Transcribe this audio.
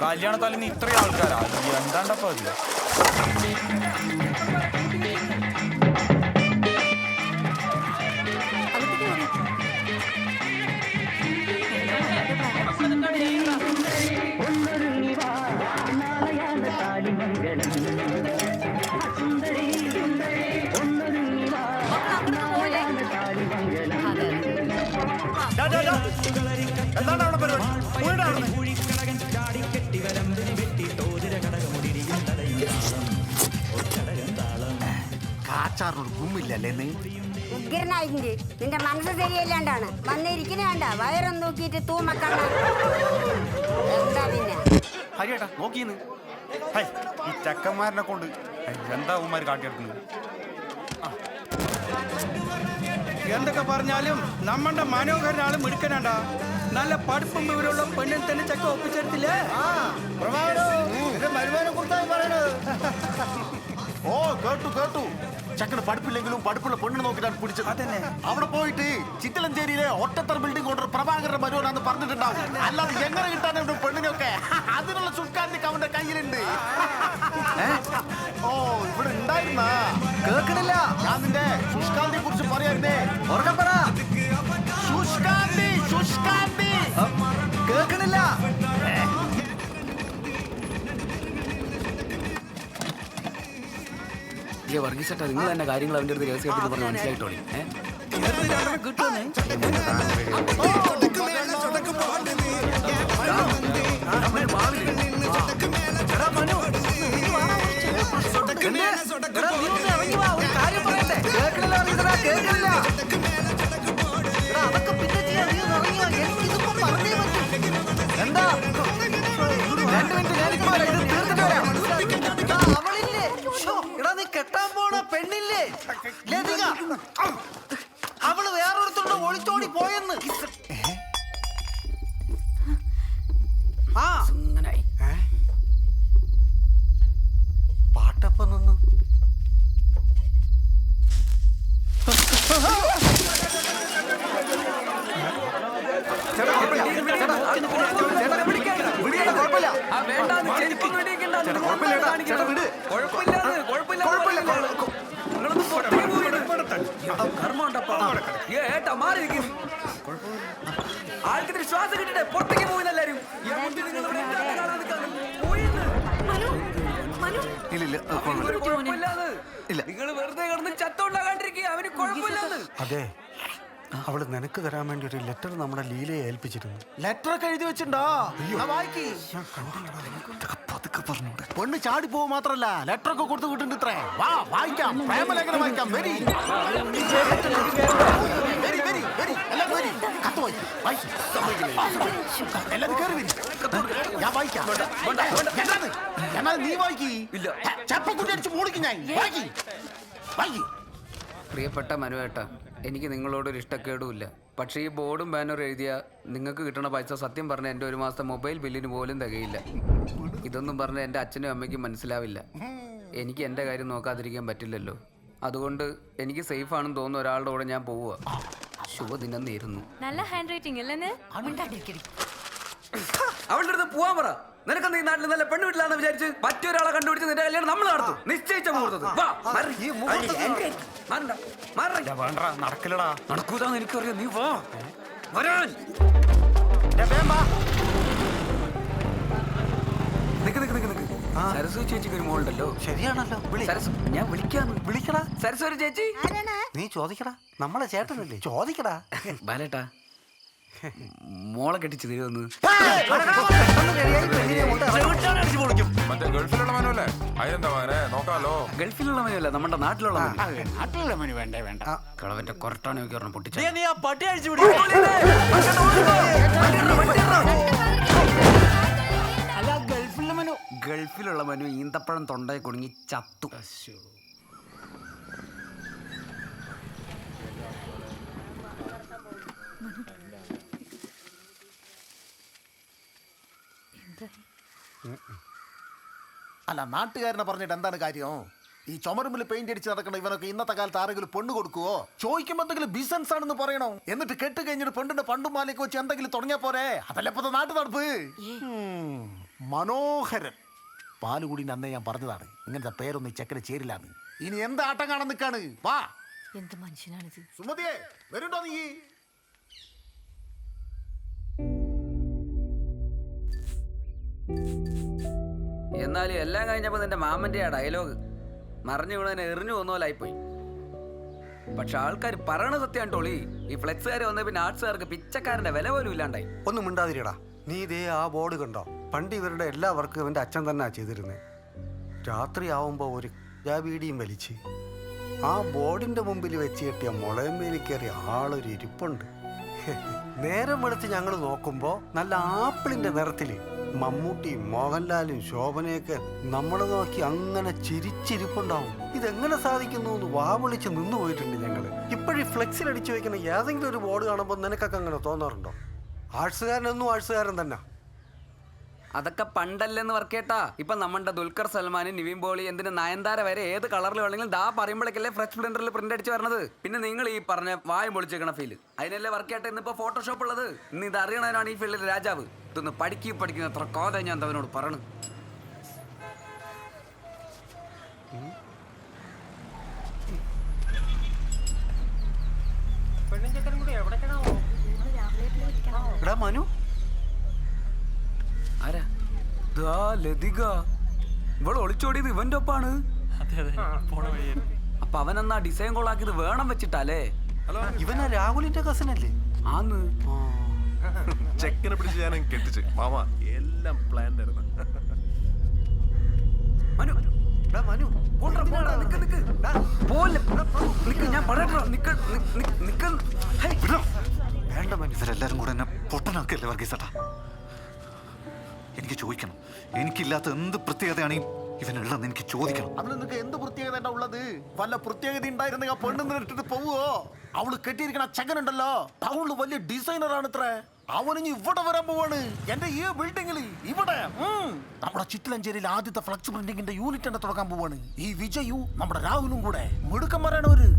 കല്യാണത്തലിന് ഇത്രയും ആൾക്കാരാ എന്താണ്ടപ്പോ അതില്ല. എന്താണ് അവിടെ പരിപാടി? കാച്ചാറിനോട് ഗുമ്മില്ലല്ലേ നീ? ഉഗ്രനായിട്ടുണ്ട്. നിന്റെ മനസ്സ് ശരിയല്ലാണ്ടാണ് വന്നിരിക്കുന്ന വേണ്ട വയറും തൂക്കിയിട്ട് തൂമക്കണ്ണ എന്താ പിന്നെ ഹരിയേട്ടാ നോക്കിന്ന് ഈ ചെക്കന്മാരനെ കൊണ്ട് എന്താ ഉമ്മാര് കാട്ടിയെടുക്കുന്നത്? എന്തൊക്കെ പറഞ്ഞാലും നമ്മളുടെ മനോഹരനാള് മിടുക്കനാണ്ടാ. നല്ല പഠിപ്പും വിവരമുള്ള പെണ്ണിൽ തന്നെ ചെക്ക ഒപ്പിച്ചെടുത്തില്ലേ? ഓ കേട്ടു കേട്ടു. ചക്കന് പഠിപ്പില്ലെങ്കിലും പഠിപ്പുള്ള പെണ്ണിനെ നോക്കിയിട്ടാണ് പിടിച്ചത്. അതന്നെ അവിടെ പോയിട്ട് ചിറ്റലഞ്ചേരിയിലെ ഒറ്റത്തറ ബിൽഡിംഗ് കൊണ്ടൊരു പ്രഭാകരന്റെ മരുവനാന്ന് പറഞ്ഞിട്ടുണ്ടാവും. അല്ലാതെ എങ്ങനെ കിട്ടാൻ ഇവിടെ പെണ്ണിനൊക്കെ അതിനുള്ള സുഷ്കാന്തി അവന്റെ കയ്യിലുണ്ട്. ഓ ഇവിടെ ഉണ്ടായിരുന്ന കേൾക്കണില്ല. ഞാൻ നിന്റെ സുഷ്കാന്തിയെ കുറിച്ച് പറയായിരുന്നേ. ഉറക്കെ പറ. സുഷ്കാന്തി സുഷ്കാന്തി കേൾക്കണില്ല. വർഗീസേട്ടാ നിങ്ങൾ തന്നെ കാര്യങ്ങൾ അവൻ്റെ അടുത്ത് രഹസ്യമായിട്ട് പറഞ്ഞ് മനസ്സിലായിട്ടോളി. എന്താ 2 മിനിറ്റ് നീ കെട്ടാൻ പോണ പെണ്ണില്ലേ ലതിക, അവള് വേറൊരുത്തോണ്ട് ഒളിച്ചോടി പോയെന്ന്. പാട്ടപ്പം നിന്ന് ആൾക്കിട്ട് ശ്വാസം കിട്ടിട്ടെ പുറത്തേക്ക് പോകുന്ന എല്ലാരും. നിങ്ങൾ വെറുതെ കിടന്ന് ചത്തോണ്ടാകാണ്ടിരിക്കുക. അവന് കുഴപ്പമില്ലാന്ന്. അതെ, അവള് നിനക്ക് തരാൻ വേണ്ടി ഒരു ലെറ്റർ നമ്മുടെ ലീലയെ ഏൽപ്പിച്ചിരുന്നു. ലെറ്റർ ഒക്കെ എഴുതി വെച്ചിട്ടുണ്ടോ? പെണ്ണ് ചാടി പോവുക മാത്രല്ല ലെറ്റർ ഒക്കെ കൊടുത്തു വിട്ടിട്ടുണ്ട്. ഇത്രേ വാ വായിക്കാം, പ്രേമലേഖനം വായിക്കാം. വെരി വെരി വെരി വെരി എല്ലാവരും വരി. കത്ത് വായിക്കും. എല്ലാവരും കയറി വരി. ഞാൻ വായിക്കാം. എന്നാൽ നീ വായിക്കി. ചപ്പക്കുട്ടി അടിച്ച് പൊളിക്കും ഞാൻ. വായിക്കി വായിക്കി. പ്രിയപ്പെട്ട മനുവേട്ട, എനിക്ക് നിങ്ങളോടൊരു ഇഷ്ടക്കേടുമില്ല. പക്ഷേ ഈ ബോർഡും ബാനറും എഴുതിയ നിങ്ങൾക്ക് കിട്ടുന്ന പൈസ സത്യം പറഞ്ഞാൽ എൻ്റെ 1 മാസത്തെ മൊബൈൽ ബില്ലിന് പോലും തികയില്ല. ഇതൊന്നും പറഞ്ഞാൽ എൻ്റെ അച്ഛനും അമ്മയ്ക്കും മനസ്സിലാവില്ല. എനിക്ക് എൻ്റെ കാര്യം നോക്കാതിരിക്കാൻ പറ്റില്ലല്ലോ. അതുകൊണ്ട് എനിക്ക് സേഫ് ആണെന്ന് തോന്നുന്ന ഒരാളുടെ കൂടെ ഞാൻ പോവുക. ശുഭദിനം നേരുന്നു. നല്ല ഹാൻഡ് റൈറ്റിംഗ് അല്ലേ? അവളുടെ അടുത്ത് പോവാൻ പറ. നിനക്കെന്താ ഈ നാട്ടിൽ നല്ല പെണ്ണ് വീട്ടിലാന്ന് വിചാരിച്ച് മറ്റൊരാളെ കണ്ടുപിടിച്ച് നിന്റെ കല്യാണം നമ്മൾ നടത്തും. നിശ്ചയിച്ച മുഹൂർത്തത് നടക്കില്ലടാ. നടക്കൂതാന്ന് എനിക്കറിയാം. നീ വാ വരാൻ. നിക്ക് നിക്ക് നിക്ക് നിക്ക്. സരസ്വതി ചേച്ചിക്ക് ഒരു മോളുണ്ടല്ലോ. ശരിയാണല്ലോ. ഞാൻ വിളിക്കാന്ന്. വിളിക്കടാ സരസ്വതി ചേച്ചി. നീ ചോദിക്കടാ, നമ്മളെ ചേട്ടനല്ലേ, ചോദിക്കടാ. ബാലേട്ടാ, മോളെ കെട്ടിച്ച് തരുമെന്ന്. ഗൾഫിലുള്ള മനുവല്ലേ? അതിനെന്താ മകനെ നോക്കാലോ. ഗൾഫിലുള്ള മനുവല്ല, നമ്മുടെ നാട്ടിലുള്ള നാട്ടിലുള്ള മനു വേണ്ടേ വേണ്ട. കളവന്റെ കൊറട്ടാണ് ഒരെണ്ണം പൊട്ടിച്ച. പട്ടി അഴിച്ചു അല്ല ഗൾഫിലുള്ള മനു. ഗൾഫിലുള്ള മനു ഈന്തപ്പഴം തൊണ്ടയെ കുടുങ്ങി ചത്തു. അല്ല, നാട്ടുകാരനെ പറഞ്ഞിട്ട് എന്താണ് കാര്യം? ഈ ചുമരുമ്പിൽ പെയിന്റ് അടിച്ച് നടക്കണം ഇവനൊക്കെ ഇന്നത്തെ കാലത്ത് ആരെങ്കിലും പെണ്ണ് കൊടുക്കുവോ? ചോദിക്കുമ്പോ എന്തെങ്കിലും ബിസിനസ് ആണെന്ന് പറയണോ? എന്നിട്ട് കെട്ട് കഴിഞ്ഞിട്ട് പെണ്ണിന്റെ പണ്ടും മാലയ്ക്ക് വെച്ച് എന്തെങ്കിലും തുടങ്ങിയാ പോരെ? അതല്ല ഇപ്പത്തെ നാട്ടു നടപ്പ്. മനോഹരൻ. പാലുകൂടിന് അന്നേ ഞാൻ പറഞ്ഞതാണ് ഇങ്ങനത്തെ പേരൊന്നും ഈ ചെക്കന് ചേരില്ലാന്ന്. ഇനി എന്താ ആട്ടം കാണാൻ നിൽക്കാണ്? വാ. എന്ത് മനുഷ്യനാണിത്? സുമതിയെ വരുണ്ടോ നീ? എന്നാലും എല്ലാം കഴിഞ്ഞപ്പോൾ നിന്റെ മാമന്റെ ആ ഡയലോഗ് മറിഞ്ഞു വീണതിനെ എറിഞ്ഞു പോന്നോലായിപ്പോയി. പക്ഷെ ആൾക്കാർ പറയണ സത്യമാണ് ടോളി. ഈ ഫ്ലെക്സുകാർ വന്ന പിന്നെ ആർട്സുകാർക്ക് പിച്ചക്കാരന്റെ വില പോലും ഇല്ലാണ്ടായി. ഒന്നും മിണ്ടാതിരിടാ. നീ ഇതേ ആ ബോർഡ് കണ്ടോ? പണ്ട് ഇവരുടെ എല്ലാ വർക്കും ഇവന്റെ അച്ഛൻ തന്നെ ചെയ്തിരുന്നത്. രാത്രിയാവുമ്പോൾ ഒരു ബീഡിയും വലിച്ച് ആ ബോർഡിന്റെ മുമ്പിൽ വെച്ച് കെട്ടിയ മുളയമ്മേലി കയറിയ ആളൊരു ഇരിപ്പുണ്ട്. നേരം വെളുത്ത് ഞങ്ങൾ നോക്കുമ്പോൾ നല്ല ആപ്പിളിന്റെ നിറത്തില് മമ്മൂട്ടിയും മോഹൻലാലും ശോഭനയൊക്കെ നമ്മളെ നോക്കി അങ്ങനെ ചിരിച്ചിരിപ്പുണ്ടാവും. ഇതെങ്ങനെ സാധിക്കുന്നു എന്ന് വാ വിളിച്ച് നിന്നു പോയിട്ടുണ്ട് ഞങ്ങള്. ഇപ്പോഴീ ഫ്ലെക്സിൽ അടിച്ചു വെക്കുന്ന ഏതെങ്കിലും ഒരു ബോർഡ് കാണുമ്പോൾ നിനക്കൊക്കെ അങ്ങനെ തോന്നാറുണ്ടോ? ആർട്സുകാരനൊന്നും ആർട്സുകാരൻ തന്നെ. അതൊക്കെ പണ്ടല്ലെന്ന് വർക്കേട്ടാ. ഇപ്പൊ നമ്മുടെ ദുൽഖർ സൽമാനും നിവിൻ പോളി എന്തിന് നയൻതാര വരെ ഏത് കളറിൽ വേണമെങ്കിലും ദാ പറയുമ്പോഴേക്കല്ലേ ഫ്രഷ് പ്രിന്ററിൽ പ്രിന്റ് അടിച്ച് വരണത്. പിന്നെ നിങ്ങൾ ഈ പറഞ്ഞ വായും പൊളിച്ചേക്കണ ഫീല് അതിനല്ലേ വർക്കേട്ട ഇന്നിപ്പോ ഫോട്ടോഷോപ്പ് ഉള്ളത്. ഇന്ന് ഇത് അറിയണവനാണ് ഈ ഫീൽഡിൽ രാജാവ്. ഇതൊന്ന് പഠിക്കുന്ന അത്ര കോത ഞാൻ അവനോട് പറയണു. എടാ മനു, ആരാ? ദാ ലതിക. ഇവള് ഒളിച്ചോടിയത് ഇവന്റെ ഒപ്പാണ്. അപ്പൊ അവനെന്നാ ഡിസൈൻ കോളാക്കിയത് വേണം വെച്ചിട്ടല്ലേ? ഇവനാ രാഹുലിന്റെ കസിനല്ലേ? ആന്ന്. ചെക്കനെ പിടിച്ച് ഞാൻ കെട്ടിച്ച് മാമ എല്ലാം പ്ലാൻ ആയിരുന്നു. മനു, എടാ മനു, പോട്ടെ, പോട്ടെ, നിക്ക്, നിക്ക്. പോലെ. നിക്ക്, ഞാൻ പറയട്ടോ. നിക്ക്, നിക്ക്. ഹേയ്. വേണ്ട മനു, ഇവരെല്ലാരും കൂടെ എന്നെ പൊട്ടനാക്കല്ലേ വർഗീസേട്ടാ. എനിക്ക് ചോദിക്കണം, എനിക്കില്ലാത്ത എന്ത് പ്രത്യേകതയാണ് ഇവനുള്ളതെന്ന് എനിക്ക് ചോദിക്കണം. അതിന് നിങ്ങൾക്ക് എന്ത് പ്രത്യേകത ഉള്ളത്? വല്ല പ്രത്യേകത ഉണ്ടായിരുന്നെങ്കിൽ പെണ്ണ് ഇട്ടിട്ട് പോവോ? അവള് കെട്ടിയിരിക്കണ ചെക്കനുണ്ടല്ലോ, ടൗണില് വലിയ ഡിസൈനർ ആണ് ഇത്ര. അവനിഞ്ഞ് ഇവിടെ വരാൻ പോവാണ് എന്റെ ഈ ബിൽഡിങ്ങിൽ. ഇവിടെ നമ്മുടെ ചിറ്റിലഞ്ചേരിയിൽ ആദ്യത്തെ ഫ്ലക്സ് പ്രിന്റിങ്ങിന്റെ യൂണിറ്റ് തന്നെ തുടങ്ങാൻ പോവാണ്. ഈ വിജയു നമ്മുടെ രാഹുലും കൂടെ മിടുക്കന്മാരാണ് അവര്.